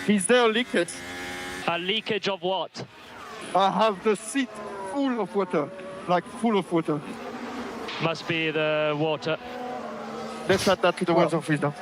Is there a leakage? A leakage of what? I have the seat full of water, like full of water. Must be the water. Let's add that to the weather freezer.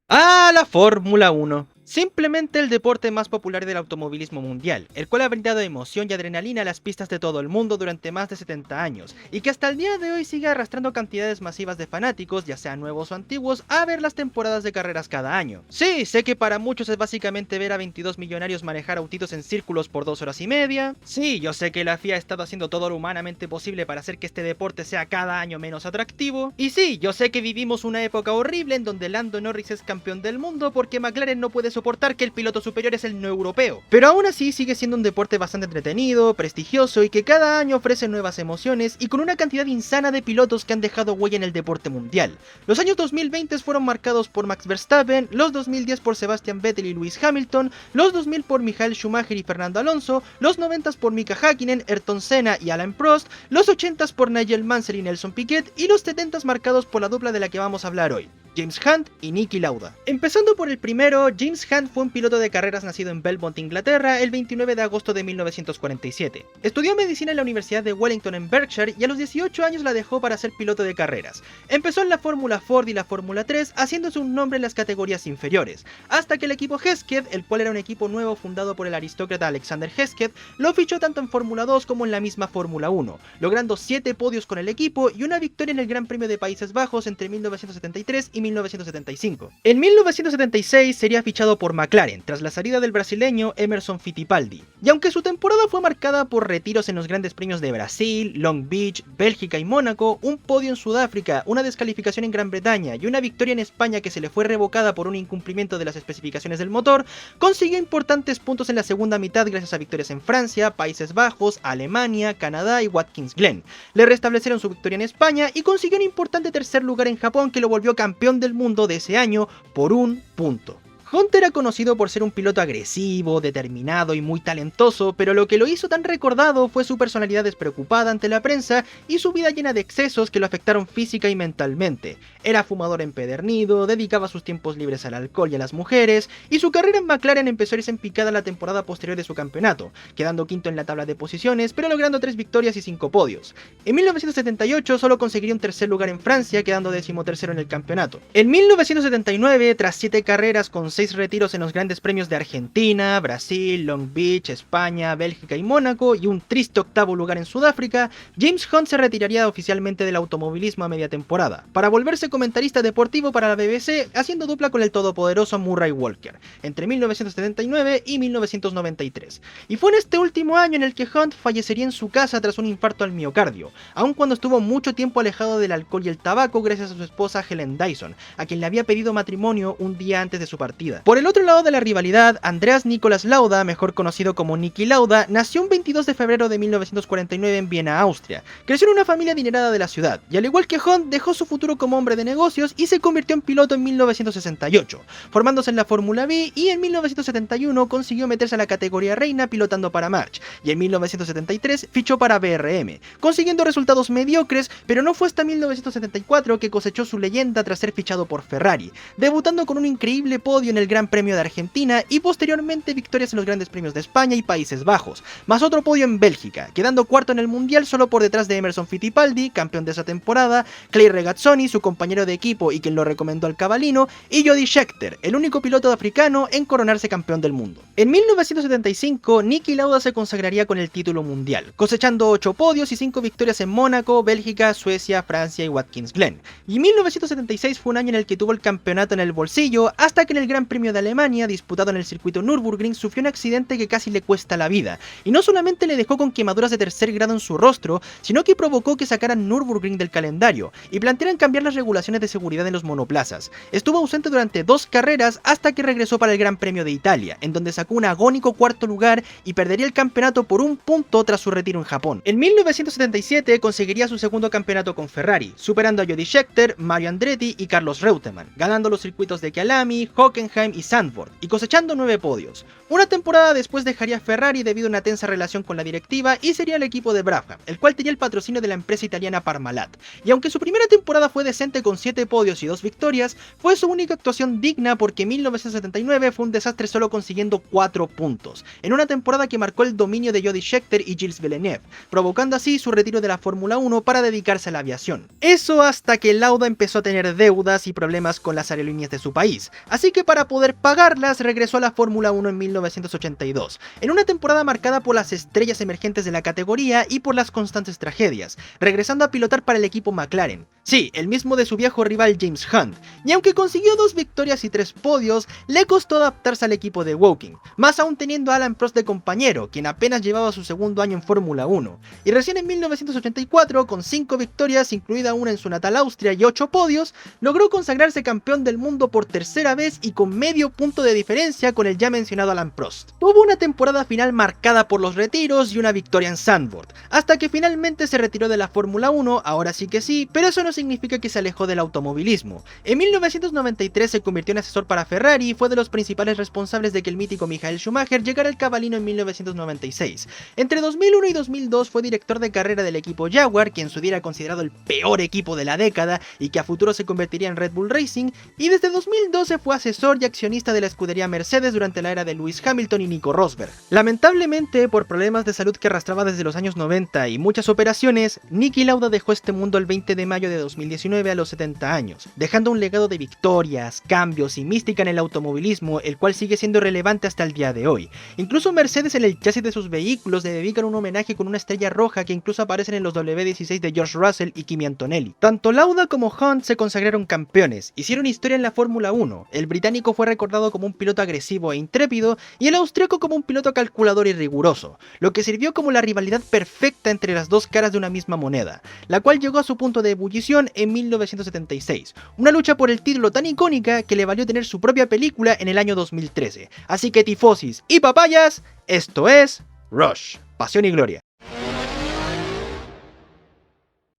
¡Ah, la Fórmula 1! Simplemente el deporte más popular del automovilismo mundial, el cual ha brindado emoción y adrenalina a las pistas de todo el mundo durante más de 70 años, y que hasta el día de hoy sigue arrastrando cantidades masivas de fanáticos, ya sean nuevos o antiguos, a ver las temporadas de carreras cada año. Sí, sé que para muchos es básicamente ver a 22 millonarios manejar autitos en círculos por 2 horas y media. Sí, yo sé que la FIA ha estado haciendo todo lo humanamente posible para hacer que este deporte sea cada año menos atractivo. Y sí, yo sé que vivimos una época horrible en donde Lando Norris es campeón del mundo porque McLaren no puede soportar que el piloto superior es el no europeo. Pero aún así sigue siendo un deporte bastante entretenido, prestigioso y que cada año ofrece nuevas emociones y con una cantidad insana de pilotos que han dejado huella en el deporte mundial. Los años 2020 fueron marcados por Max Verstappen, los 2010 por Sebastian Vettel y Lewis Hamilton, los 2000 por Michael Schumacher y Fernando Alonso, los 90 por Mika Häkkinen, Ayrton Senna y Alain Prost, los 80 por Nigel Mansell y Nelson Piquet y los 70 marcados por la dupla de la que vamos a hablar hoy, James Hunt y Niki Lauda. Empezando por el primero, James Hunt fue un piloto de carreras nacido en Belmont, Inglaterra, el 29 de agosto de 1947. Estudió medicina en la Universidad de Wellington en Berkshire y a los 18 años la dejó para ser piloto de carreras. Empezó en la Fórmula Ford y la Fórmula 3, haciéndose un nombre en las categorías inferiores, hasta que el equipo Hesketh, el cual era un equipo nuevo fundado por el aristócrata Alexander Hesketh, lo fichó tanto en Fórmula 2 como en la misma Fórmula 1, logrando 7 podios con el equipo y una victoria en el Gran Premio de Países Bajos entre 1973 y 1975. En 1976 sería fichado por McLaren, tras la salida del brasileño Emerson Fittipaldi. Y aunque su temporada fue marcada por retiros en los grandes premios de Brasil, Long Beach, Bélgica y Mónaco, un podio en Sudáfrica, una descalificación en Gran Bretaña y una victoria en España que se le fue revocada por un incumplimiento de las especificaciones del motor, consiguió importantes puntos en la segunda mitad gracias a victorias en Francia, Países Bajos, Alemania, Canadá y Watkins Glen. Le restablecieron su victoria en España y consiguió un importante tercer lugar en Japón que lo volvió campeón del mundo de ese año por un punto. Hunt era conocido por ser un piloto agresivo, determinado y muy talentoso, pero lo que lo hizo tan recordado fue su personalidad despreocupada ante la prensa y su vida llena de excesos que lo afectaron física y mentalmente. Era fumador empedernido, dedicaba sus tiempos libres al alcohol y a las mujeres, y su carrera en McLaren empezó a irse en picada la temporada posterior de su campeonato, quedando quinto en la tabla de posiciones, pero logrando 3 victorias y 5 podios. En 1978 solo conseguiría un tercer lugar en Francia, quedando 13º en el campeonato. En 1979, tras 7 carreras con 6 retiros en los grandes premios de Argentina, Brasil, Long Beach, España, Bélgica y Mónaco y un triste 8º lugar en Sudáfrica, James Hunt se retiraría oficialmente del automovilismo a media temporada, para volverse comentarista deportivo para la BBC, haciendo dupla con el todopoderoso Murray Walker, entre 1979 y 1993. Y fue en este último año en el que Hunt fallecería en su casa tras un infarto al miocardio, aun cuando estuvo mucho tiempo alejado del alcohol y el tabaco gracias a su esposa Helen Dyson, a quien le había pedido matrimonio un día antes de su partida. Por el otro lado de la rivalidad, Andreas Nicolas Lauda, mejor conocido como Niki Lauda, nació un 22 de febrero de 1949 en Viena, Austria. Creció en una familia adinerada de la ciudad, y al igual que Hunt, dejó su futuro como hombre de negocios y se convirtió en piloto en 1968, formándose en la Fórmula B, y en 1971 consiguió meterse a la categoría reina pilotando para March, y en 1973 fichó para BRM, consiguiendo resultados mediocres, pero no fue hasta 1974 que cosechó su leyenda tras ser fichado por Ferrari, debutando con un increíble podio en el Gran Premio de Argentina y posteriormente victorias en los grandes premios de España y Países Bajos, más otro podio en Bélgica, quedando cuarto en el mundial solo por detrás de Emerson Fittipaldi, campeón de esa temporada, Clay Regazzoni, su compañero de equipo y quien lo recomendó al cabalino, y Jody Scheckter, el único piloto africano en coronarse campeón del mundo. En 1975, Niki Lauda se consagraría con el título mundial, cosechando 8 podios y 5 victorias en Mónaco, Bélgica, Suecia, Francia y Watkins Glen. Y 1976 fue un año en el que tuvo el campeonato en el bolsillo, hasta que en el Gran Premio de Alemania, disputado en el circuito Nürburgring, sufrió un accidente que casi le cuesta la vida, y no solamente le dejó con quemaduras de tercer grado en su rostro, sino que provocó que sacaran Nürburgring del calendario, y plantearan cambiar las regulaciones de seguridad en los monoplazas. Estuvo ausente durante 2 carreras hasta que regresó para el Gran Premio de Italia, en donde sacó un agónico 4º lugar y perdería el campeonato por un punto tras su retiro en Japón. En 1977 conseguiría su segundo campeonato con Ferrari, superando a Jody Scheckter, Mario Andretti y Carlos Reutemann, ganando los circuitos de Kyalami, Hockenheim, Hockenheim y Zandvoort, y cosechando 9 podios. Una temporada después dejaría Ferrari debido a una tensa relación con la directiva y sería el equipo de Brabham, el cual tenía el patrocinio de la empresa italiana Parmalat. Y aunque su primera temporada fue decente con 7 podios y 2 victorias, fue su única actuación digna porque 1979 fue un desastre solo consiguiendo 4 puntos, en una temporada que marcó el dominio de Jody Scheckter y Gilles Villeneuve, provocando así su retiro de la Fórmula 1 para dedicarse a la aviación. Eso hasta que Lauda empezó a tener deudas y problemas con las aerolíneas de su país, así que para poder pagarlas regresó a la Fórmula 1 en 1982, en una temporada marcada por las estrellas emergentes de la categoría y por las constantes tragedias, regresando a pilotar para el equipo McLaren. Sí, el mismo de su viejo rival James Hunt, y aunque consiguió 2 victorias y 3 podios, le costó adaptarse al equipo de Woking, más aún teniendo a Alan Prost de compañero, quien apenas llevaba su segundo año en Fórmula 1, y recién en 1984, con 5 victorias, incluida una en su natal Austria y 8 podios, logró consagrarse campeón del mundo por tercera vez y con medio punto de diferencia con el ya mencionado Alan Prost. Tuvo una temporada final marcada por los retiros y una victoria en Zandvoort, hasta que finalmente se retiró de la Fórmula 1, ahora sí que sí, pero eso no significa que se alejó del automovilismo. En 1993 se convirtió en asesor para Ferrari y fue de los principales responsables de que el mítico Michael Schumacher llegara al cabalino en 1996. Entre 2001 y 2002 fue director de carrera del equipo Jaguar, que en su día era considerado el peor equipo de la década y que a futuro se convertiría en Red Bull Racing, y desde 2012 fue asesor y accionista de la escudería Mercedes durante la era de Lewis Hamilton y Nico Rosberg. Lamentablemente, por problemas de salud que arrastraba desde los años 90 y muchas operaciones, Niki Lauda dejó este mundo el 20 de mayo de 2019 a los 70 años, dejando un legado de victorias, cambios y mística en el automovilismo, el cual sigue siendo relevante hasta el día de hoy. Incluso Mercedes en el chasis de sus vehículos le dedican un homenaje con una estrella roja que incluso aparecen en los W16 de George Russell y Kimi Antonelli. Tanto Lauda como Hunt se consagraron campeones, hicieron historia en la Fórmula 1, el británico fue recordado como un piloto agresivo e intrépido y el austríaco como un piloto calculador y riguroso, lo que sirvió como la rivalidad perfecta entre las dos caras de una misma moneda, la cual llegó a su punto de ebullición en 1976, una lucha por el título tan icónica que le valió tener su propia película en el año 2013. Así que tifosis y papayas, esto es Rush, Pasión y Gloria.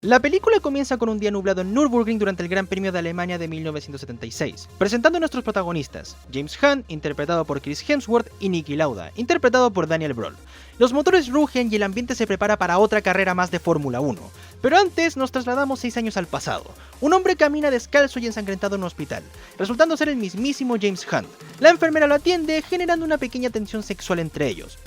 La película comienza con un día nublado en Nürburgring durante el Gran Premio de Alemania de 1976, presentando a nuestros protagonistas, James Hunt, interpretado por Chris Hemsworth, y Niki Lauda, interpretado por Daniel Brühl. Los motores rugen y el ambiente se prepara para otra carrera más de Fórmula 1, pero antes nos trasladamos 6 años al pasado. Un hombre camina descalzo y ensangrentado en un hospital, resultando ser el mismísimo James Hunt. La enfermera lo atiende, generando una pequeña tensión sexual entre ellos.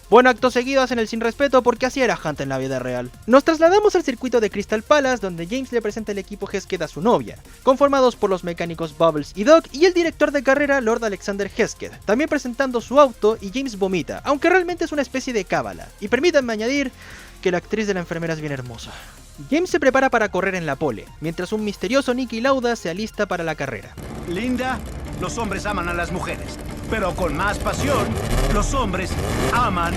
Bueno, acto seguido hacen el sin respeto porque así era Hunt en la vida real. Nos trasladamos al circuito de Crystal Palace, donde James le presenta el equipo Hesketh a su novia, conformados por los mecánicos Bubbles y Doc y el director de carrera Lord Alexander Hesketh, también presentando su auto, y James vomita, aunque realmente es una especie de cábala. Y permítanme añadir que la actriz de la enfermera es bien hermosa. James se prepara para correr en la pole, mientras un misterioso Niki Lauda se alista para la carrera. Linda, los hombres aman a las mujeres, pero con más pasión, los hombres aman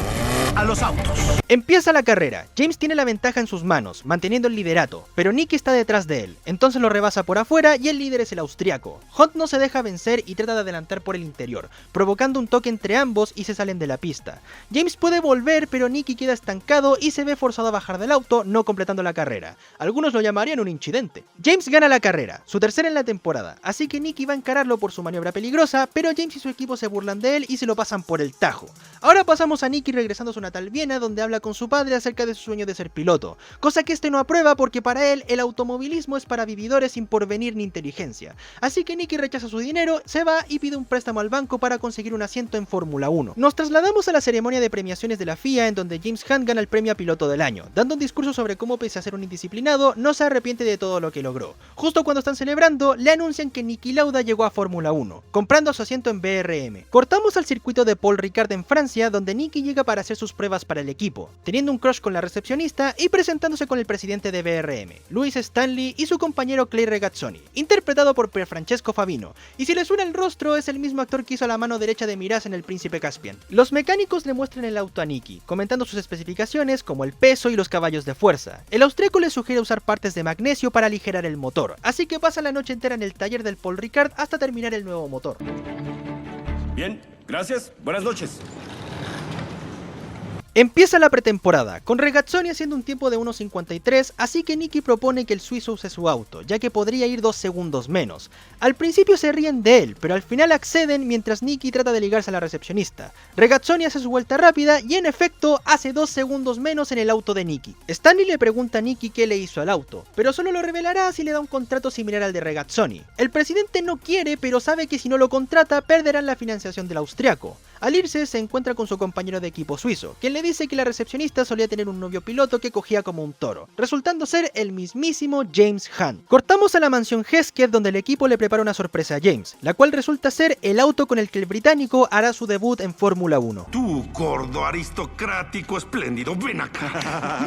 a los autos. Empieza la carrera. James tiene la ventaja en sus manos, manteniendo el liderato, pero Niki está detrás de él, entonces lo rebasa por afuera y el líder es el austriaco. Hunt no se deja vencer y trata de adelantar por el interior, provocando un toque entre ambos y se salen de la pista. James puede volver, pero Niki queda estancado y se ve forzado a bajar del auto, no completando la carrera. Algunos lo llamarían un incidente. James gana la carrera, su tercera en la temporada, así que Niki va a encararlo por su maniobra peligrosa, pero James y su equipo se burlan de él y se lo pasan por el tajo. Ahora pasamos a Niki regresando a su natal Viena, donde habla con su padre acerca de su sueño de ser piloto, cosa que este no aprueba porque para él el automovilismo es para vividores sin porvenir ni inteligencia. Así que Niki rechaza su dinero, se va y pide un préstamo al banco para conseguir un asiento en Fórmula 1. Nos trasladamos a la ceremonia de premiaciones de la FIA, en donde James Hunt gana el premio a piloto del año, dando un discurso sobre cómo, pese a ser un indisciplinado, no se arrepiente de todo lo que logró. Justo cuando están celebrando, le anuncian que Niki Lauda llegó a Fórmula 1, comprando su asiento en BRM. Cortamos al circuito de Paul Ricard en Francia, donde Niki llega para hacer sus pruebas para el equipo, teniendo un crush con la recepcionista y presentándose con el presidente de BRM, Louis Stanley, y su compañero Clay Regazzoni, interpretado por Pierfrancesco Favino, y si le suena el rostro es el mismo actor que hizo la mano derecha de Miraz en El Príncipe Caspian. Los mecánicos le muestran el auto a Niki, comentando sus especificaciones como el peso y los caballos de fuerza. El austríaco le sugiere usar partes de magnesio para aligerar el motor, así que pasa la noche entera en el taller del Paul Ricard hasta terminar el nuevo motor. Bien, gracias, buenas noches. Empieza la pretemporada, con Regazzoni haciendo un tiempo de 1.53, así que Niki propone que el suizo use su auto, ya que podría ir 2 segundos menos. Al principio se ríen de él, pero al final acceden mientras Niki trata de ligarse a la recepcionista. Regazzoni hace su vuelta rápida y en efecto hace 2 segundos menos en el auto de Niki. Stanley le pregunta a Niki qué le hizo al auto, pero solo lo revelará si le da un contrato similar al de Regazzoni. El presidente no quiere, pero sabe que si no lo contrata perderán la financiación del austriaco. Al irse se encuentra con su compañero de equipo suizo, quien le dice que la recepcionista solía tener un novio piloto que cogía como un toro, resultando ser el mismísimo James Hunt. Cortamos a la mansión Hesketh, donde el equipo le prepara una sorpresa a James, la cual resulta ser el auto con el que el británico hará su debut en Fórmula 1. Tú, gordo, aristocrático, espléndido, ven acá.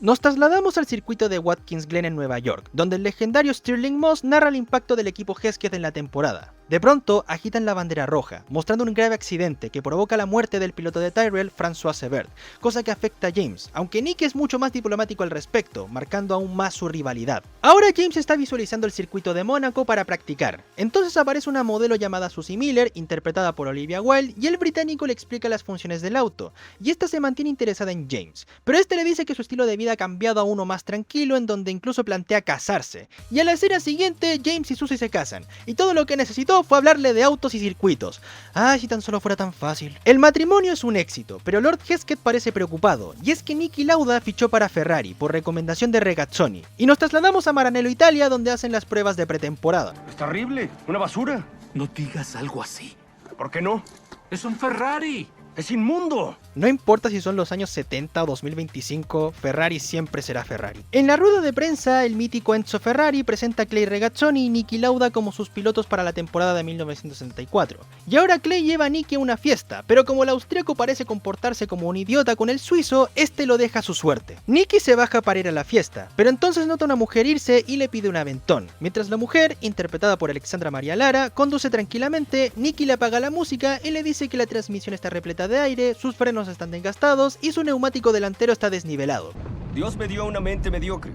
Nos trasladamos al circuito de Watkins Glen en Nueva York, donde el legendario Stirling Moss narra el impacto del equipo Hesketh en la temporada. De pronto, agitan la bandera roja, mostrando un grave accidente que provoca la muerte del piloto de Tyrrell, François Sebert, cosa que afecta a James, aunque Nick es mucho más diplomático al respecto, marcando aún más su rivalidad. Ahora James está visualizando el circuito de Mónaco para practicar, entonces aparece una modelo llamada Susie Miller, interpretada por Olivia Wilde, y el británico le explica las funciones del auto, y esta se mantiene interesada en James, pero este le dice que su estilo de vida ha cambiado a uno más tranquilo, en donde incluso plantea casarse, y a la escena siguiente James y Susie se casan, y todo lo que necesitó fue hablarle de autos y circuitos. Ay, si tan solo fuera tan fácil. El matrimonio es un éxito, pero Lord Hesketh parece preocupado, y es que Niki Lauda fichó para Ferrari por recomendación de Regazzoni, y nos trasladamos a Maranello, Italia, donde hacen las pruebas de pretemporada. Es terrible, una basura. No digas algo así. ¿Por qué no? Es un Ferrari. ¡Es inmundo! No importa si son los años 70 o 2025, Ferrari siempre será Ferrari. En la rueda de prensa, el mítico Enzo Ferrari presenta a Clay Regazzoni y Niki Lauda como sus pilotos para la temporada de 1964. Y ahora Clay lleva a Niki a una fiesta, pero como el austríaco parece comportarse como un idiota con el suizo, este lo deja a su suerte. Niki se baja para ir a la fiesta, pero entonces nota a una mujer irse y le pide un aventón. Mientras la mujer, interpretada por Alexandra María Lara, conduce tranquilamente, Niki le apaga la música y le dice que la transmisión está repleta de aire, sus frenos están desgastados y su neumático delantero está desnivelado. Dios me dio una mente mediocre,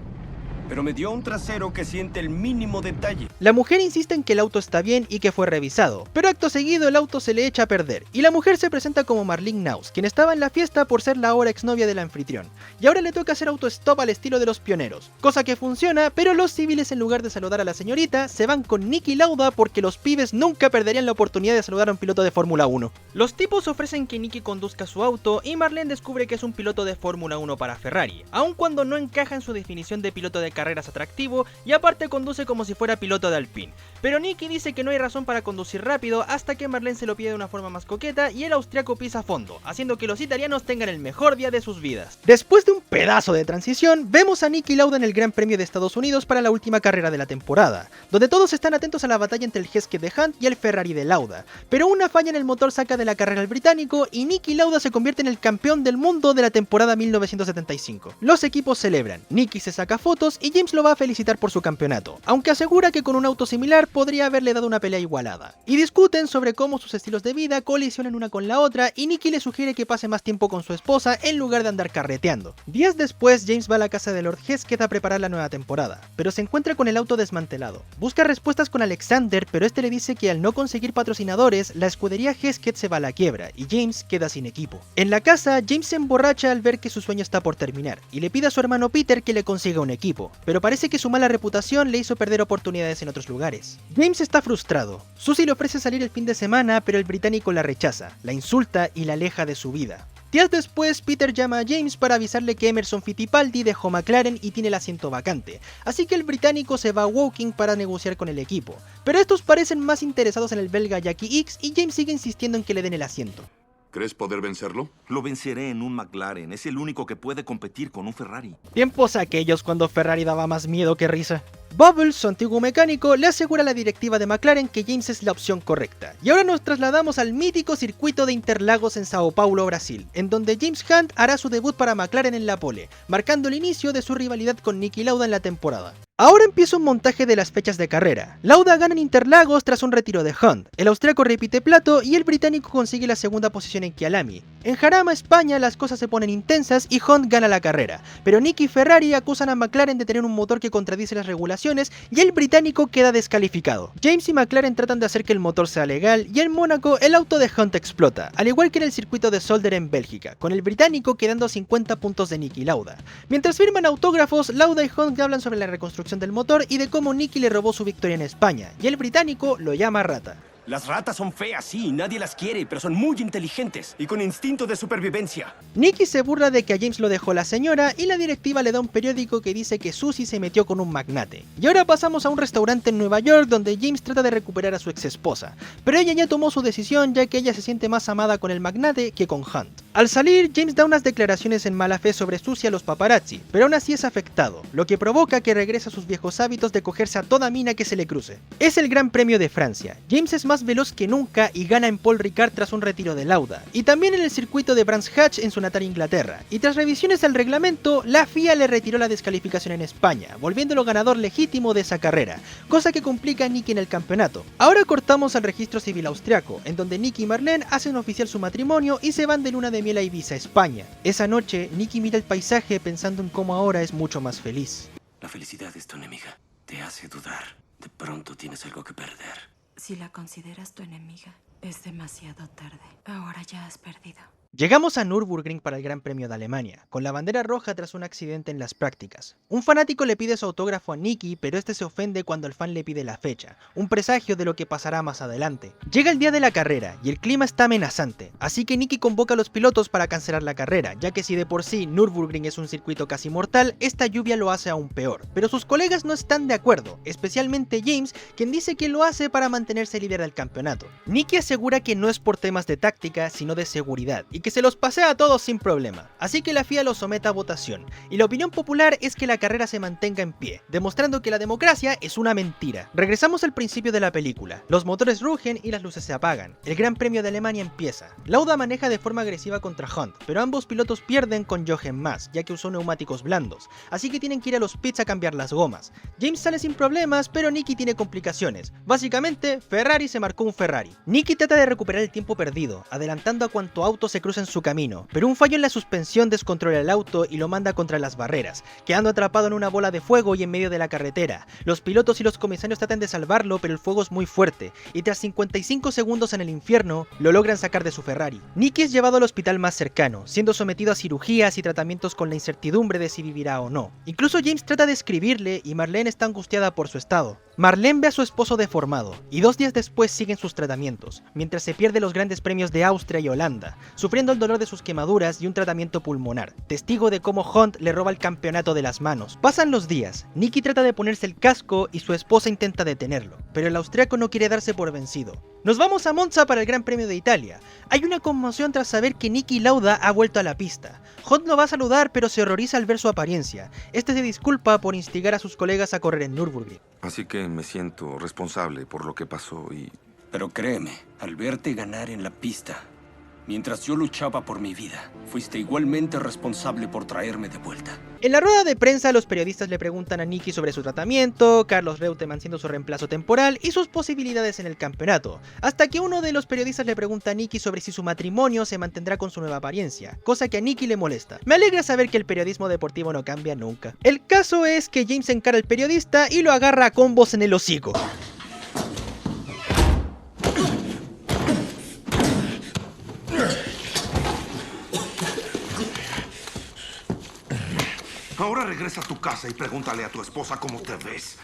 pero me dio un trasero que siente el mínimo detalle. La mujer insiste en que el auto está bien y que fue revisado, pero acto seguido el auto se le echa a perder, y la mujer se presenta como Marlene Naus, quien estaba en la fiesta por ser la ahora exnovia del anfitrión, y ahora le toca hacer autostop al estilo de los pioneros, cosa que funciona, pero los civiles en lugar de saludar a la señorita, se van con Niki Lauda porque los pibes nunca perderían la oportunidad de saludar a un piloto de Fórmula 1. Los tipos ofrecen que Niki conduzca su auto y Marlene descubre que es un piloto de Fórmula 1 para Ferrari, aun cuando no encaja en su definición de piloto de carreras atractivo y aparte conduce como si fuera piloto de Alpine. Pero Niki dice que no hay razón para conducir rápido hasta que Marlene se lo pide de una forma más coqueta y el austriaco pisa a fondo, haciendo que los italianos tengan el mejor día de sus vidas. Después de un pedazo de transición, vemos a Niki Lauda en el Gran Premio de Estados Unidos para la última carrera de la temporada, donde todos están atentos a la batalla entre el Hesketh de Hunt y el Ferrari de Lauda, pero una falla en el motor saca de la carrera al británico y Niki Lauda se convierte en el campeón del mundo de la temporada 1975. Los equipos celebran, Niki se saca fotos y James lo va a felicitar por su campeonato, aunque asegura que con un auto similar podría haberle dado una pelea igualada. Y discuten sobre cómo sus estilos de vida colisionan una con la otra y Niki le sugiere que pase más tiempo con su esposa en lugar de andar carreteando. Días después, James va a la casa de Lord Hesketh a preparar la nueva temporada, pero se encuentra con el auto desmantelado. Busca respuestas con Alexander, pero este le dice que al no conseguir patrocinadores, la escudería Hesketh se va a la quiebra y James queda sin equipo. En la casa, James se emborracha al ver que su sueño está por terminar y le pide a su hermano Peter que le consiga un equipo, pero parece que su mala reputación le hizo perder oportunidades en otros lugares. James está frustrado. Susie le ofrece salir el fin de semana, pero el británico la rechaza, la insulta y la aleja de su vida. Días después, Peter llama a James para avisarle que Emerson Fittipaldi dejó McLaren y tiene el asiento vacante, así que el británico se va a Woking para negociar con el equipo. Pero estos parecen más interesados en el belga Jackie Ickx y James sigue insistiendo en que le den el asiento. ¿Crees poder vencerlo? Lo venceré en un McLaren, es el único que puede competir con un Ferrari. Tiempos aquellos cuando Ferrari daba más miedo que risa. Bubbles, su antiguo mecánico, le asegura a la directiva de McLaren que James es la opción correcta. Y ahora nos trasladamos al mítico circuito de Interlagos en Sao Paulo, Brasil, en donde James Hunt hará su debut para McLaren en la pole, marcando el inicio de su rivalidad con Niki Lauda en la temporada. Ahora empieza un montaje de las fechas de carrera. Lauda gana en Interlagos tras un retiro de Hunt, el austriaco repite plato y el británico consigue la segunda posición en Kyalami. En Jarama, España, las cosas se ponen intensas y Hunt gana la carrera, pero Nicky y Ferrari acusan a McLaren de tener un motor que contradice las regulaciones y el británico queda descalificado. James y McLaren tratan de hacer que el motor sea legal y en Mónaco el auto de Hunt explota, al igual que en el circuito de Zolder en Bélgica, con el británico quedando a 50 puntos de Niki Lauda. Mientras firman autógrafos, Lauda y Hunt hablan sobre la reconstrucción del motor y de cómo Niki le robó su victoria en España, y el británico lo llama rata. Las ratas son feas, sí, nadie las quiere, pero son muy inteligentes y con instinto de supervivencia. Nicky se burla de que a James lo dejó la señora y la directiva le da un periódico que dice que Susie se metió con un magnate. Y ahora pasamos a un restaurante en Nueva York donde James trata de recuperar a su ex esposa, pero ella ya tomó su decisión ya que ella se siente más amada con el magnate que con Hunt. Al salir, James da unas declaraciones en mala fe sobre Susie a los paparazzi, pero aún así es afectado, lo que provoca que regrese a sus viejos hábitos de cogerse a toda mina que se le cruce. Es el Gran Premio de Francia. James es más veloz que nunca y gana en Paul Ricard tras un retiro de Lauda, y también en el circuito de Brands Hatch en su natal Inglaterra, y tras revisiones al reglamento, la FIA le retiró la descalificación en España, volviéndolo ganador legítimo de esa carrera, cosa que complica a Nicky en el campeonato. Ahora cortamos al registro civil austriaco, en donde Nicky y Marlene hacen oficial su matrimonio y se van de luna de miel a Ibiza, España. Esa noche, Nicky mira el paisaje pensando en cómo ahora es mucho más feliz. La felicidad es tu enemiga. Te hace dudar. De pronto tienes algo que perder. Si la consideras tu enemiga, es demasiado tarde. Ahora ya has perdido. Llegamos a Nürburgring para el Gran Premio de Alemania, con la bandera roja tras un accidente en las prácticas. Un fanático le pide su autógrafo a Nicky, pero este se ofende cuando el fan le pide la fecha, un presagio de lo que pasará más adelante. Llega el día de la carrera y el clima está amenazante, así que Nicky convoca a los pilotos para cancelar la carrera, ya que si de por sí Nürburgring es un circuito casi mortal, esta lluvia lo hace aún peor. Pero sus colegas no están de acuerdo, especialmente James, quien dice que lo hace para mantenerse líder del campeonato. Nicky asegura que no es por temas de táctica, sino de seguridad, y que se los pasea a todos sin problema, así que la FIA lo somete a votación, y la opinión popular es que la carrera se mantenga en pie, demostrando que la democracia es una mentira. Regresamos al principio de la película, los motores rugen y las luces se apagan, el Gran Premio de Alemania empieza, Lauda maneja de forma agresiva contra Hunt, pero ambos pilotos pierden con Jochen Mass, ya que usó neumáticos blandos, así que tienen que ir a los pits a cambiar las gomas. James sale sin problemas, pero Nicky tiene complicaciones, básicamente Ferrari se marcó un Ferrari. Nicky trata de recuperar el tiempo perdido, adelantando a cuanto auto se cruza en su camino, pero un fallo en la suspensión descontrola el auto y lo manda contra las barreras, quedando atrapado en una bola de fuego y en medio de la carretera. Los pilotos y los comisarios tratan de salvarlo, pero el fuego es muy fuerte, y tras 55 segundos en el infierno, lo logran sacar de su Ferrari. Nicky es llevado al hospital más cercano, siendo sometido a cirugías y tratamientos con la incertidumbre de si vivirá o no. Incluso James trata de escribirle y Marlene está angustiada por su estado. Marlene ve a su esposo deformado, y 2 días después siguen sus tratamientos, mientras se pierde los grandes premios de Austria y Holanda, sufriendo el dolor de sus quemaduras y un tratamiento pulmonar, testigo de cómo Hunt le roba el campeonato de las manos. Pasan los días, Nicky trata de ponerse el casco y su esposa intenta detenerlo, pero el austriaco no quiere darse por vencido. Nos vamos a Monza para el Gran Premio de Italia. Hay una conmoción tras saber que Niki Lauda ha vuelto a la pista. Hunt lo va a saludar, pero se horroriza al ver su apariencia. Este se disculpa por instigar a sus colegas a correr en Nürburgring. Así que me siento responsable por lo que pasó y... Pero créeme, al verte ganar en la pista, mientras yo luchaba por mi vida, fuiste igualmente responsable por traerme de vuelta. En la rueda de prensa, los periodistas le preguntan a Nicky sobre su tratamiento, Carlos Reutemann siendo su reemplazo temporal y sus posibilidades en el campeonato, hasta que uno de los periodistas le pregunta a Nicky sobre si su matrimonio se mantendrá con su nueva apariencia, cosa que a Nicky le molesta. Me alegra saber que el periodismo deportivo no cambia nunca. El caso es que James encara al periodista y lo agarra a combos en el hocico. Ahora regresa a tu casa y pregúntale a tu esposa cómo te ves.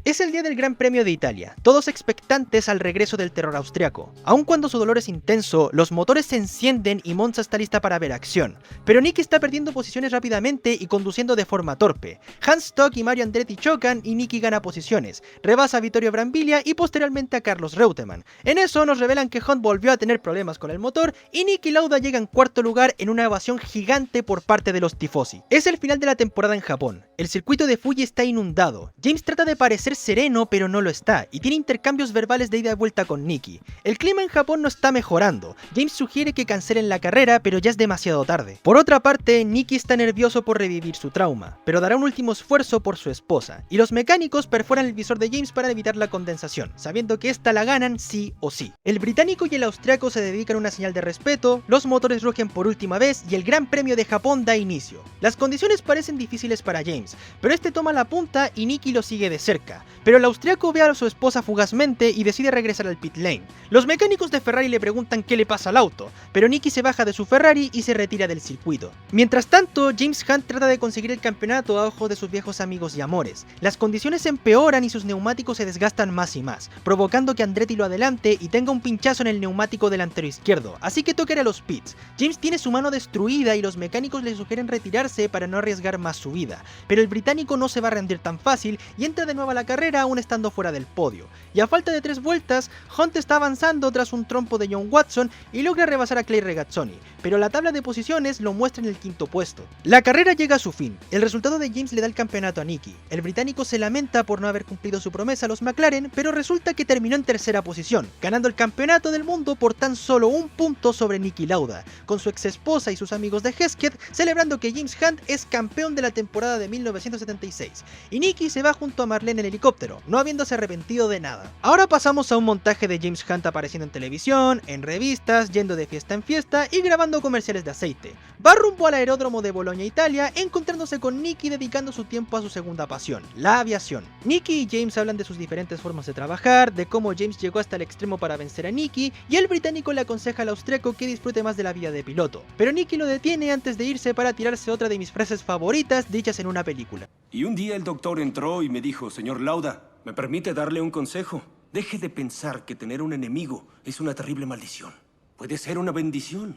Es el día del Gran Premio de Italia, todos expectantes al regreso del terror austriaco. Aun cuando su dolor es intenso, los motores se encienden y Monza está lista para ver acción. Pero Nicky está perdiendo posiciones rápidamente y conduciendo de forma torpe. Hans Stock y Mario Andretti chocan y Nicky gana posiciones, rebasa a Vittorio Brambilla y posteriormente a Carlos Reutemann. En eso nos revelan que Hunt volvió a tener problemas con el motor y Niki Lauda llega en cuarto lugar en una ovación gigante por parte de los tifosi. Es el final de la temporada en Japón. El circuito de Fuji está inundado. James trata de parecer parecer sereno, pero no lo está, y tiene intercambios verbales de ida y vuelta con Nikki. El clima en Japón no está mejorando. James sugiere que cancelen la carrera, pero ya es demasiado tarde. Por otra parte, Nikki está nervioso por revivir su trauma, pero dará un último esfuerzo por su esposa, y los mecánicos perforan el visor de James para evitar la condensación, sabiendo que esta la ganan sí o sí. El británico y el austriaco se dedican a una señal de respeto, los motores rugen por última vez y el Gran Premio de Japón da inicio. Las condiciones parecen difíciles para James, pero este toma la punta y Nikki lo sigue de cerca, pero el austriaco ve a su esposa fugazmente y decide regresar al pit lane. Los mecánicos de Ferrari le preguntan qué le pasa al auto, pero Nikki se baja de su Ferrari y se retira del circuito. Mientras tanto, James Hunt trata de conseguir el campeonato a ojos de sus viejos amigos y amores. Las condiciones empeoran y sus neumáticos se desgastan más y más, provocando que Andretti lo adelante y tenga un pinchazo en el neumático delantero izquierdo, así que toca ir a los pits. James tiene su mano destruida y los mecánicos le sugieren retirarse para no arriesgar más su vida, pero el británico no se va a rendir tan fácil y entra de nuevo a la carrera aún estando fuera del podio. Y a falta de 3 vueltas, Hunt está avanzando tras un trompo de John Watson y logra rebasar a Clay Regazzoni, pero la tabla de posiciones lo muestra en el 5º puesto. La carrera llega a su fin, el resultado de James le da el campeonato a Nikki. El británico se lamenta por no haber cumplido su promesa a los McLaren, pero resulta que terminó en 3ª posición, ganando el campeonato del mundo por tan solo un punto sobre Niki Lauda, con su ex esposa y sus amigos de Hesketh celebrando que James Hunt es campeón de la temporada de 1976, y Nikki se va junto a Marlene en el helicóptero, no habiéndose arrepentido de nada. Ahora pasamos a un montaje de James Hunt apareciendo en televisión, en revistas, yendo de fiesta en fiesta y grabando comerciales de aceite. Va rumbo al aeródromo de Bolonia, Italia, encontrándose con Nikki dedicando su tiempo a su segunda pasión, la aviación. Nikki y James hablan de sus diferentes formas de trabajar, de cómo James llegó hasta el extremo para vencer a Nikki, y el británico le aconseja al austriaco que disfrute más de la vida de piloto. Pero Nikki lo detiene antes de irse para tirarse otra de mis frases favoritas dichas en una película. Y un día el doctor entró y me dijo: señor Lauda, ¿me permite darle un consejo? Deje de pensar que tener un enemigo es una terrible maldición. Puede ser una bendición.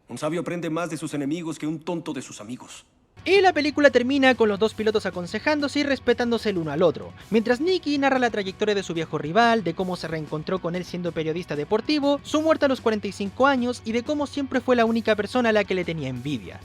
Un sabio aprende más de sus enemigos que un tonto de sus amigos. Y la película termina con los dos pilotos aconsejándose y respetándose el uno al otro, mientras Nikki narra la trayectoria de su viejo rival, de cómo se reencontró con él siendo periodista deportivo, su muerte a los 45 años y de cómo siempre fue la única persona a la que le tenía envidia.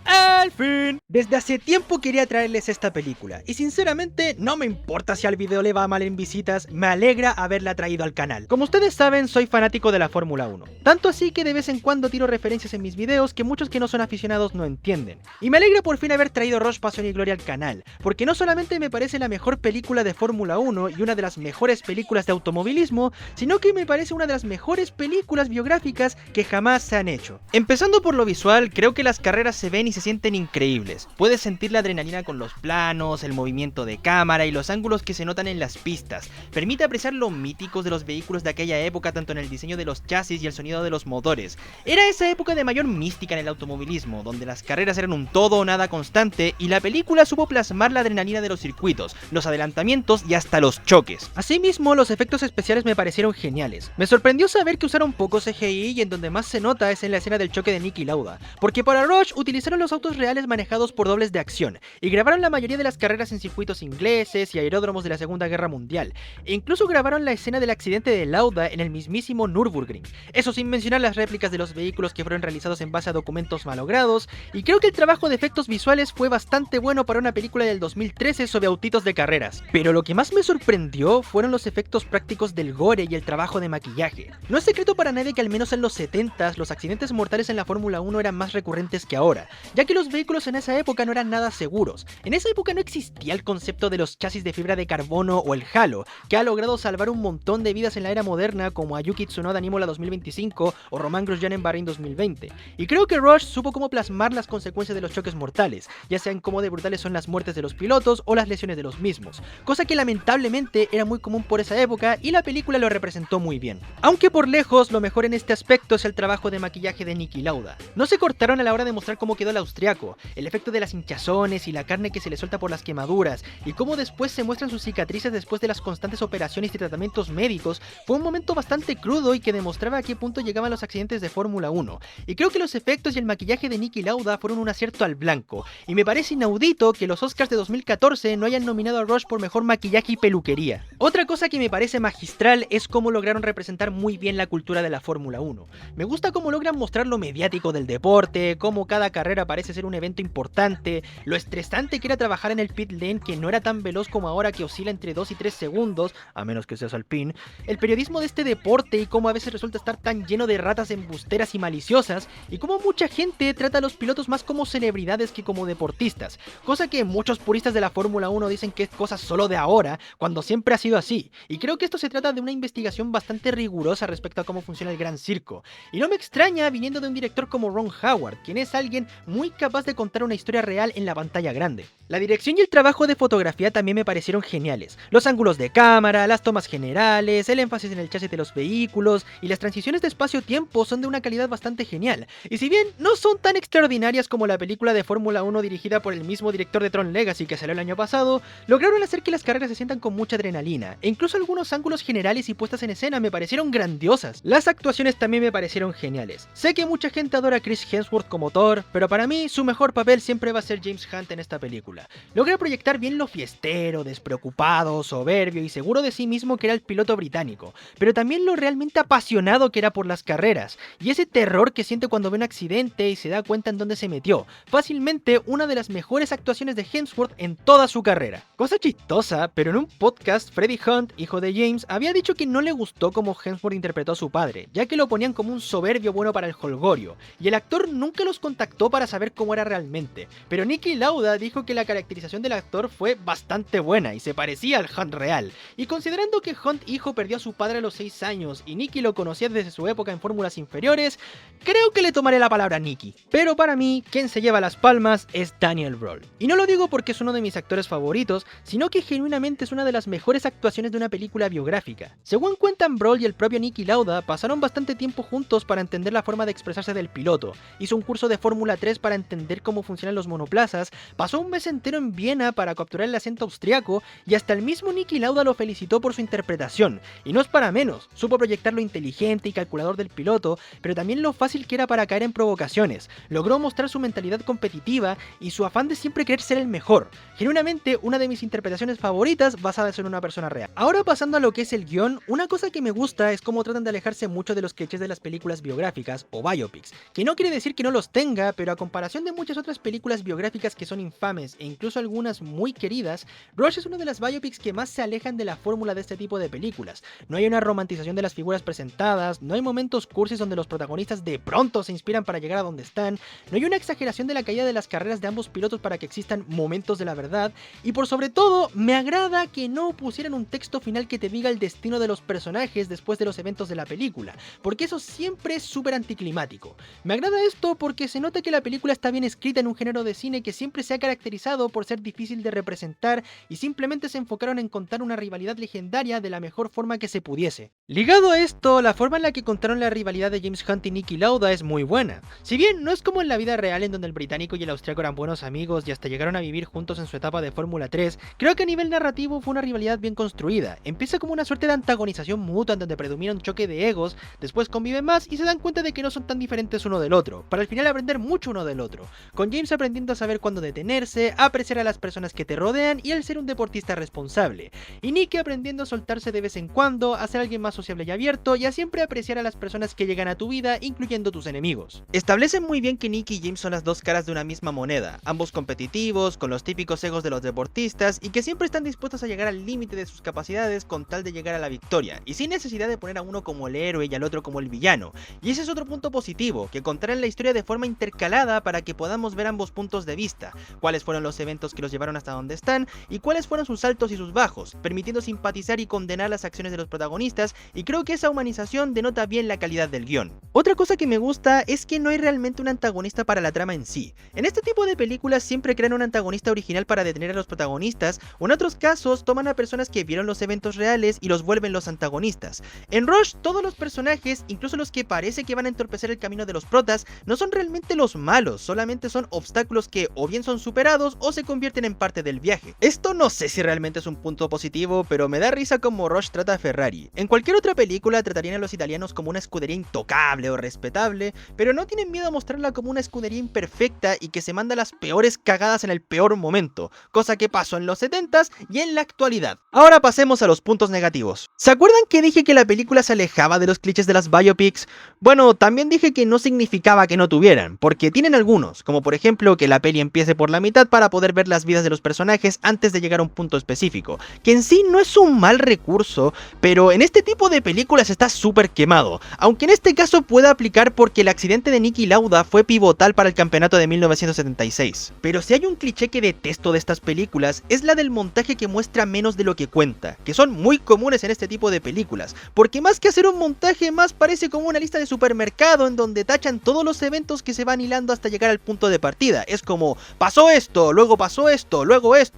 ¡Al fin! Desde hace tiempo quería traerles esta película, y sinceramente no me importa si al video le va mal en visitas, me alegra haberla traído al canal. Como ustedes saben, soy fanático de la Fórmula 1, tanto así que de vez en cuando tiro referencias en mis videos que muchos que no son aficionados no entienden. Y me alegra por fin haber traído Rush, Pasión y Gloria al canal, porque no solamente me parece la mejor película de Fórmula 1 y una de las mejores películas de automovilismo, sino que me parece una de las mejores películas biográficas que jamás se han hecho. Empezando por lo visual, creo que las carreras se ven y se sienten increíbles. Puedes sentir la adrenalina con los planos, el movimiento de cámara y los ángulos que se notan en las pistas. Permite apreciar lo míticos de los vehículos de aquella época, tanto en el diseño de los chasis y el sonido de los motores. Era esa época de mayor mística en el automovilismo, donde las carreras eran un todo o nada constante y la película supo plasmar la adrenalina de los circuitos, los adelantamientos y hasta los choques. Asimismo, los efectos especiales me parecieron geniales. Me sorprendió saber que usaron poco CGI y en donde más se nota es en la escena del choque de Niki Lauda, porque para Rush utilizaron los autos reales manejados por dobles de acción y grabaron la mayoría de las carreras en circuitos ingleses y aeródromos de la Segunda Guerra Mundial, e incluso grabaron la escena del accidente de Lauda en el mismísimo Nürburgring, eso sin mencionar las réplicas de los vehículos que fueron realizados en base a documentos malogrados, y creo que el trabajo de efectos visuales fue bastante bueno para una película del 2013 sobre autitos de carreras. Pero lo que más me sorprendió fueron los efectos prácticos del gore y el trabajo de maquillaje. No es secreto para nadie que al menos en los 70s los accidentes mortales en la Fórmula 1 eran más recurrentes que ahora, ya que los vehículos en esa época no eran nada seguros. En esa época no existía el concepto de los chasis de fibra de carbono o el halo, que ha logrado salvar un montón de vidas en la era moderna, como a Yuki Tsunoda en Imola 2025 o Romain Grosjean en Bahrein 2020. Y creo que Rush supo cómo plasmar las consecuencias de los choques mortales, ya sean cómo de brutales son las muertes de los pilotos o las lesiones de los mismos, cosa que lamentablemente era muy común por esa época y la película lo representó muy bien. Aunque por lejos lo mejor en este aspecto es el trabajo de maquillaje de Niki Lauda. No se cortaron a la hora de mostrar cómo quedó el austriaco, el efecto de las hinchazones y la carne que se le suelta por las quemaduras, y cómo después se muestran sus cicatrices después de las constantes operaciones y tratamientos médicos, fue un momento bastante crudo y que demostraba a qué punto llegaban los accidentes de Fórmula 1. Y creo que los efectos y el maquillaje de Niki Lauda fueron un acierto al blanco, y me parece inaudito que los Oscars de 2014 no hayan nominado a Rush por mejor maquillaje y peluquería. Otra cosa que me parece magistral es cómo lograron representar muy bien la cultura de la Fórmula 1. Me gusta cómo logran mostrar lo mediático del deporte, cómo cada carrera parece ser un evento importante, lo estresante que era trabajar en el pit lane, que no era tan veloz como ahora, que oscila entre 2 y 3 segundos, a menos que seas Alpine, el periodismo de este deporte y cómo a veces resulta estar tan lleno de ratas embusteras y maliciosas, y cómo mucha gente trata a los pilotos más como celebridades que como deportistas, cosa que muchos puristas de la Fórmula 1 dicen que es cosa solo de ahora, cuando siempre ha sido así, y creo que esto se trata de una investigación bastante rigurosa respecto a cómo funciona el gran circo, y no me extraña viniendo de un director como Ron Howard, quien es alguien muy capaz de contar una historia real en la pantalla grande. La dirección y el trabajo de fotografía también me parecieron geniales, los ángulos de cámara, las tomas generales, el énfasis en el chasis de los vehículos y las transiciones de espacio-tiempo son de una calidad bastante genial, y si bien no son tan extraordinarias como la película de Fórmula 1 dirigida por el mismo director de Tron Legacy que salió el año pasado, lograron hacer que las carreras se sientan con mucha adrenalina, e incluso algunos ángulos generales y puestas en escena me parecieron grandiosas. Las actuaciones también me parecieron geniales. Sé que mucha gente adora a Chris Hemsworth como Thor, pero para mí su mejor papel siempre va a ser James Hunt en esta película. Logra proyectar bien lo fiestero, despreocupado, soberbio y seguro de sí mismo que era el piloto británico, pero también lo realmente apasionado que era por las carreras, y ese terror que siente cuando ve un accidente y se da cuenta en dónde se metió. Fácilmente una de las mejores actuaciones de Hemsworth en toda su carrera. Cosa chistosa, pero en un podcast, Freddie Hunt, hijo de James, había dicho que no le gustó cómo Hemsworth interpretó a su padre, ya que lo ponían como un soberbio bueno para el jolgorio, y el actor nunca los contactó para saber cómo era realmente, pero Niki Lauda dijo que la caracterización del actor fue bastante buena y se parecía al Hunt real, y considerando que Hunt hijo perdió a su padre a los 6 años y Niki lo conocía desde su época en fórmulas inferiores, creo que le tomaré la palabra a Niki. Pero para mí, quien se lleva las palmas es Daniel Brühl, y no lo digo porque es uno de mis actores favoritos, sino que genuinamente es una de las mejores actuaciones de una película biográfica. Según cuentan, Brühl y el propio Niki Lauda pasaron bastante tiempo juntos para entender la forma de expresarse del piloto, hizo un curso de Fórmula 3 para entender cómo funcionan los monoplazas, pasó un mes entero en Viena para capturar el acento austriaco, y hasta el mismo Niki Lauda lo felicitó por su interpretación, y no es para menos, supo proyectar lo inteligente y calculador del piloto, pero también lo fácil que era para caer en provocaciones, logró mostrar su mentalidad competitiva y su afán de siempre querer ser el mejor, genuinamente una de mis interpretaciones favoritas basadas en una persona real. Ahora pasando a lo que es el guión, una cosa que me gusta es cómo tratan de alejarse mucho de los clichés de las películas biográficas o biopics, que no quiere decir que no los tenga, pero a comparación de muchas otras películas biográficas que son infames e incluso algunas muy queridas, Rush es una de las biopics que más se alejan de la fórmula de este tipo de películas. No hay una romantización de las figuras presentadas, no hay momentos cursis donde los protagonistas de pronto se inspiran para llegar a donde están, no hay una exageración de la caída de las carreras de ambos pilotos para que existan momentos de la verdad, y por sobre todo, me agrada que no pusieran un texto final que te diga el destino de los personajes después de los eventos de la película, porque eso siempre es súper anticlimático. Me agrada esto porque se nota que la película está bien escrita en un género de cine que siempre se ha caracterizado por ser difícil de representar y simplemente se enfocaron en contar una rivalidad legendaria de la mejor forma que se pudiese. Ligado a esto, la forma en la que contaron la rivalidad de James Hunt y Niki Lauda es muy buena. Si bien no es como en la vida real en donde el británico y el austriaco eran buenos amigos y hasta llegaron a vivir juntos en su etapa de Fórmula 3, creo que a nivel narrativo fue una rivalidad bien construida. Empieza como una suerte de antagonización mutua en donde predomina un choque de egos, después conviven más y se dan cuenta de que no son tan diferentes uno del otro, para al final aprender mucho uno del otro, con James aprendiendo a saber cuándo detenerse, a apreciar a las personas que te rodean y al ser un deportista responsable, y Niki aprendiendo a soltarse de vez en cuando, a ser alguien más sociable y abierto y a siempre apreciar a las personas que llegan a tu vida, incluyendo tus enemigos. Establecen muy bien que Niki y James son las dos caras de una misma moneda, ambos competitivos, con los típicos egos de los deportistas y que siempre están dispuestos a llegar al límite de sus capacidades con tal de llegar a la victoria, y sin necesidad de poner a uno como el héroe y al otro como el villano, y ese es otro punto positivo, que contarán la historia de forma intercalada para que podamos ver ambos puntos de vista, cuáles fueron los eventos que los llevaron hasta donde están y cuáles fueron sus altos y sus bajos, permitiendo simpatizar y condenar las acciones de los protagonistas, y creo que esa humanización denota bien la calidad del guión. Otra cosa que me gusta es que no hay realmente un antagonista para la trama en sí. En este tipo de películas siempre crean un antagonista original para detener a los protagonistas, o en otros casos toman a personas que vieron los eventos reales y los vuelven los antagonistas. En Rush todos los personajes, incluso los que parece que van a entorpecer el camino de los protas, no son realmente los malos, solamente son obstáculos que o bien son superados o se convierten en parte del viaje. Esto no sé si realmente es un punto positivo, pero me da risa como Rush trata a Ferrari. En cualquier otra película tratarían a los italianos como una escudería intocable o respetable, pero no tienen miedo a mostrarla como una escudería imperfecta y que se manda las peores cagadas en el peor momento, cosa que pasó en los 70s y en la actualidad. Ahora pasemos a los puntos negativos. ¿Se acuerdan que dije que la película se alejaba de los clichés de las biopics? Bueno, también dije que no significaba que no tuvieran, porque tienen algunos, como por ejemplo que la peli empiece por la mitad para poder ver las vidas de los personajes antes de llegar a un punto específico, que en sí no es un mal recurso, pero en este tipo de películas está súper quemado, aunque en este caso pueda aplicar porque el accidente de Niki Lauda fue pivotal para el campeonato de 1976. Pero si hay un cliché que detesto de estas películas, es la del montaje que muestra menos de lo que cuenta, que son muy comunes en este tipo de películas, porque más que hacer un montaje más parece como una lista de supermercado en donde tachan todos los eventos que se van hilando hasta llegar al punto de partida. Es como, pasó esto, luego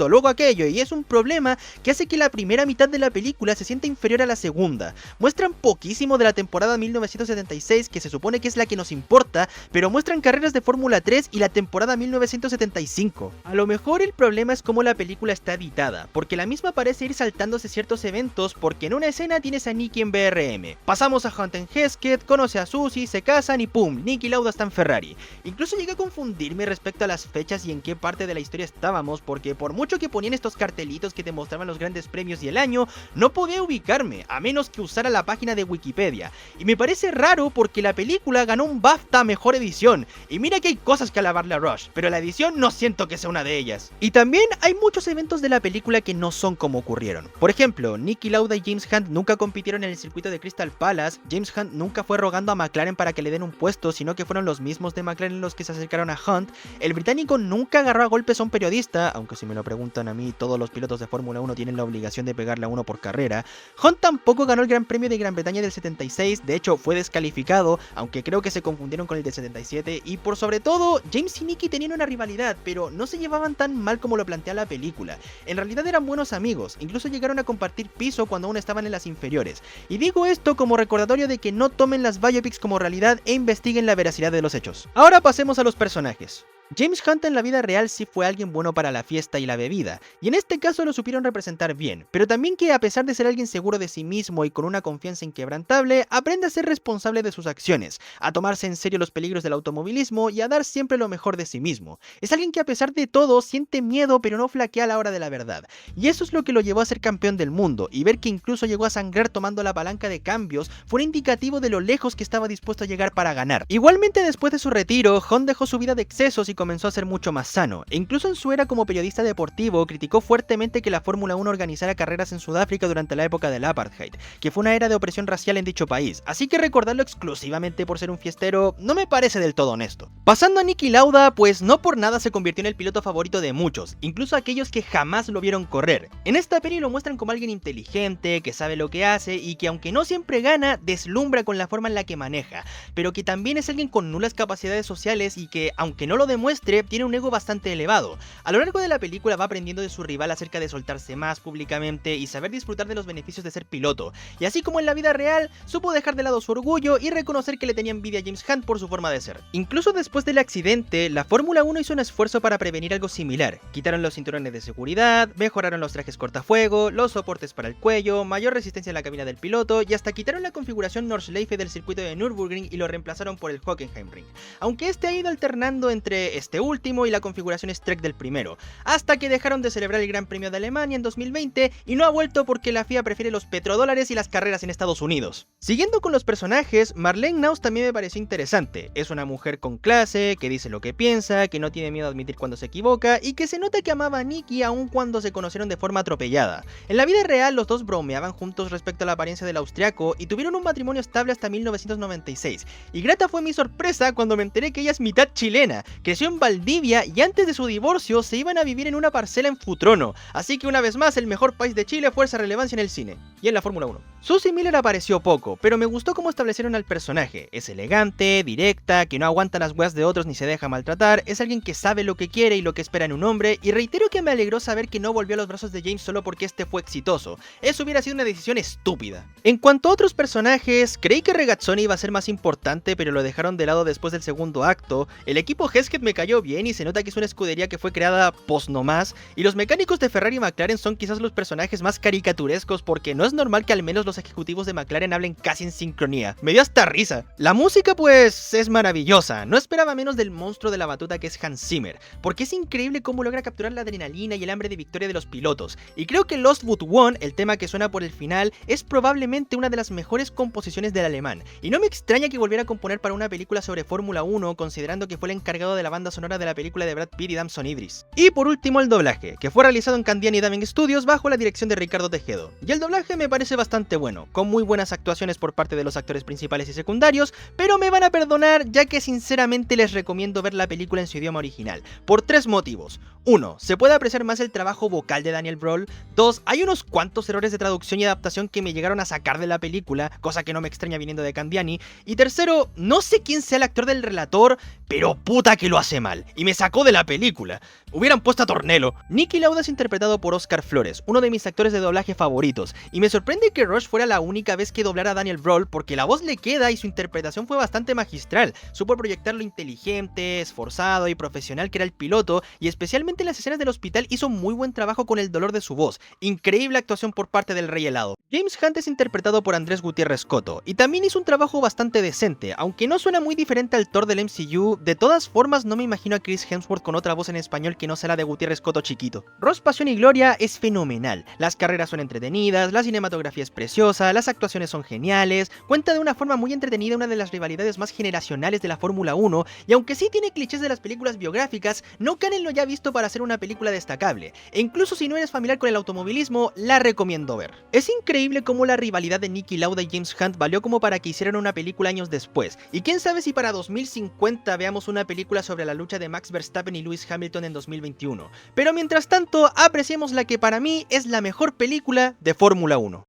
luego aquello, y es un problema que hace que la primera mitad de la película se sienta inferior a la segunda. Muestran poquísimo de la temporada 1976, que se supone que es la que nos importa, pero muestran carreras de Fórmula 3 y la temporada 1975. A lo mejor el problema es cómo la película está editada, porque la misma parece ir saltándose ciertos eventos, porque en una escena tienes a Niki en BRM, pasamos a Hunt en Hesketh, conoce a Susie, se casan y pum, Niki Lauda está en Ferrari. Incluso llegué a confundirme respecto a las fechas y en qué parte de la historia estábamos, porque por mucho que ponían estos cartelitos que te mostraban los grandes premios y el año, no podía ubicarme, a menos que usara la página de Wikipedia. Y me parece raro porque la película ganó un BAFTA a Mejor Edición, y mira que hay cosas que alabarle a Rush, pero la edición no siento que sea una de ellas. Y también hay muchos eventos de la película que no son como ocurrieron. Por ejemplo, Niki Lauda y James Hunt nunca compitieron en el circuito de Crystal Palace, James Hunt nunca fue rogando a McLaren para que le den un puesto, sino que fueron los mismos de McLaren los que se acercaron a Hunt, el británico nunca agarró a golpes a un periodista, aunque si me lo preguntan a mí, todos los pilotos de Fórmula 1 tienen la obligación de pegarle a uno por carrera. Hunt tampoco ganó el Gran Premio de Gran Bretaña del 76, de hecho fue descalificado, aunque creo que se confundieron con el del 77, y por sobre todo, James y Niki tenían una rivalidad, pero no se llevaban tan mal como lo plantea la película. En realidad eran buenos amigos, incluso llegaron a compartir piso cuando aún estaban en las inferiores. Y digo esto como recordatorio de que no tomen las biopics como realidad e investiguen la veracidad de los hechos. Ahora pasemos a los personajes. James Hunt en la vida real sí fue alguien bueno para la fiesta y la bebida, y en este caso lo supieron representar bien, pero también que a pesar de ser alguien seguro de sí mismo y con una confianza inquebrantable, aprende a ser responsable de sus acciones, a tomarse en serio los peligros del automovilismo y a dar siempre lo mejor de sí mismo. Es alguien que a pesar de todo siente miedo pero no flaquea a la hora de la verdad, y eso es lo que lo llevó a ser campeón del mundo, y ver que incluso llegó a sangrar tomando la palanca de cambios fue un indicativo de lo lejos que estaba dispuesto a llegar para ganar. Igualmente después de su retiro, Hunt dejó su vida de excesos y comenzó a ser mucho más sano, e incluso en su era como periodista deportivo criticó fuertemente que la Fórmula 1 organizara carreras en Sudáfrica durante la época del apartheid, que fue una era de opresión racial en dicho país, así que recordarlo exclusivamente por ser un fiestero no me parece del todo honesto. Pasando a Niki Lauda, pues no por nada se convirtió en el piloto favorito de muchos, incluso aquellos que jamás lo vieron correr. En esta peli lo muestran como alguien inteligente, que sabe lo que hace y que aunque no siempre gana, deslumbra con la forma en la que maneja, pero que también es alguien con nulas capacidades sociales y que, aunque no lo demuestre, tiene un ego bastante elevado. A lo largo de la película va aprendiendo de su rival acerca de soltarse más públicamente y saber disfrutar de los beneficios de ser piloto, y así como en la vida real, supo dejar de lado su orgullo y reconocer que le tenía envidia a James Hunt por su forma de ser. Incluso después del accidente, la Fórmula 1 hizo un esfuerzo para prevenir algo similar. Quitaron los cinturones de seguridad, mejoraron los trajes cortafuego, los soportes para el cuello, mayor resistencia en la cabina del piloto y hasta quitaron la configuración Nordschleife del circuito de Nürburgring y lo reemplazaron por el Hockenheimring, aunque este ha ido alternando entre este último y la configuración Streck del primero, hasta que dejaron de celebrar el Gran Premio de Alemania en 2020 y no ha vuelto porque la FIA prefiere los petrodólares y las carreras en Estados Unidos. Siguiendo con los personajes, Marlene Naus también me pareció interesante. Es una mujer con clase, que dice lo que piensa, que no tiene miedo a admitir cuando se equivoca y que se nota que amaba a Niki aun cuando se conocieron de forma atropellada. En la vida real los dos bromeaban juntos respecto a la apariencia del austriaco y tuvieron un matrimonio estable hasta 1996, y grata fue mi sorpresa cuando me enteré que ella es mitad chilena, creció en Valdivia y antes de su divorcio se iban a vivir en una parcela en Futrono, así que una vez más el mejor país de Chile fuerza relevancia en el cine y en la Fórmula 1. Susie Miller apareció poco, pero me gustó cómo establecieron al personaje. Es elegante, directa, que no aguanta las weas de otros ni se deja maltratar, es alguien que sabe lo que quiere y lo que espera en un hombre, y reitero que me alegró saber que no volvió a los brazos de James solo porque este fue exitoso. Eso hubiera sido una decisión estúpida. En cuanto a otros personajes, creí que Regazzoni iba a ser más importante, pero lo dejaron de lado después del segundo acto. El equipo Hesketh me cayó bien y se nota que es una escudería que fue creada post nomás, y los mecánicos de Ferrari y McLaren son quizás los personajes más caricaturescos porque no es normal que al menos los ejecutivos de McLaren hablen casi en sincronía. Me dio hasta risa. La música pues es maravillosa, no esperaba menos del monstruo de la batuta que es Hans Zimmer, porque es increíble cómo logra capturar la adrenalina y el hambre de victoria de los pilotos, y creo que Lost But Won, el tema que suena por el final, es probablemente una de las mejores composiciones del alemán, y no me extraña que volviera a componer para una película sobre Fórmula 1, considerando que fue el encargado de la banda sonora de la película de Brad Pitt y Damson Idris. Y por último el doblaje, que fue realizado en Candiani Dubbing Studios bajo la dirección de Ricardo Tejedo, y el doblaje me parece bastante bueno, con muy buenas actuaciones por parte de los actores principales y secundarios, pero me van a perdonar ya que sinceramente les recomiendo ver la película en su idioma original, por 3 motivos. 1. Se puede apreciar más el trabajo vocal de Daniel Brühl. 2. Hay unos cuantos errores de traducción y adaptación que me llegaron a sacar de la película, cosa que no me extraña viniendo de Candiani. Y tercero, no sé quién sea el actor del relator, pero puta que lo hace mal, y me sacó de la película. Hubieran puesto a Tornelo. Niki Lauda es interpretado por Oscar Flores, uno de mis actores de doblaje favoritos, y me sorprende que Rush fuera la única vez que doblara a Daniel Brühl porque la voz le queda y su interpretación fue bastante magistral. Supo proyectar lo inteligente, esforzado y profesional que era el piloto, y especialmente en las escenas del hospital hizo muy buen trabajo con el dolor de su voz. Increíble actuación por parte del Rey Helado. James Hunt es interpretado por Andrés Gutiérrez Coto, y también hizo un trabajo bastante decente, aunque no suena muy diferente al Thor del MCU. De todas formas no me imagino a Chris Hemsworth con otra voz en español que no sea la de Gutiérrez Coto chiquito. Ross, Pasión y Gloria es fenomenal, las carreras son entretenidas, la cinematografía es preciosa, las actuaciones son geniales, cuenta de una forma muy entretenida una de las rivalidades más generacionales de la Fórmula 1, y aunque sí tiene clichés de las películas biográficas, no caen en lo ya visto para hacer una película destacable, e incluso si no eres familiar con el automovilismo, la recomiendo ver. Es increíble cómo la rivalidad de Niki Lauda y James Hunt valió como para que hicieran una película años después, y quién sabe si para 2050 veamos una película sobre la lucha de Max Verstappen y Lewis Hamilton en 2021. Pero mientras tanto, apreciemos la que para mí es la mejor película de Fórmula 1.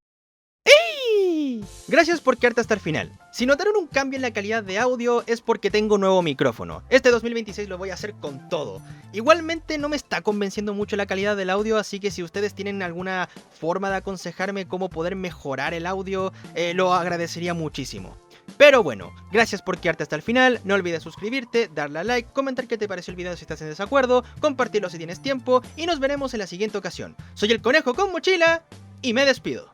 ¡Ey! Gracias por quedarte hasta el final. Si notaron un cambio en la calidad de audio es porque tengo nuevo micrófono. Este 2026 lo voy a hacer con todo. Igualmente no me está convenciendo mucho la calidad del audio, así que si ustedes tienen alguna forma de aconsejarme cómo poder mejorar el audio, lo agradecería muchísimo. Pero bueno, gracias por quedarte hasta el final, no olvides suscribirte, darle a like, comentar qué te pareció el video si estás en desacuerdo, compartirlo si tienes tiempo, y nos veremos en la siguiente ocasión. Soy el Conejo con Mochila, y me despido.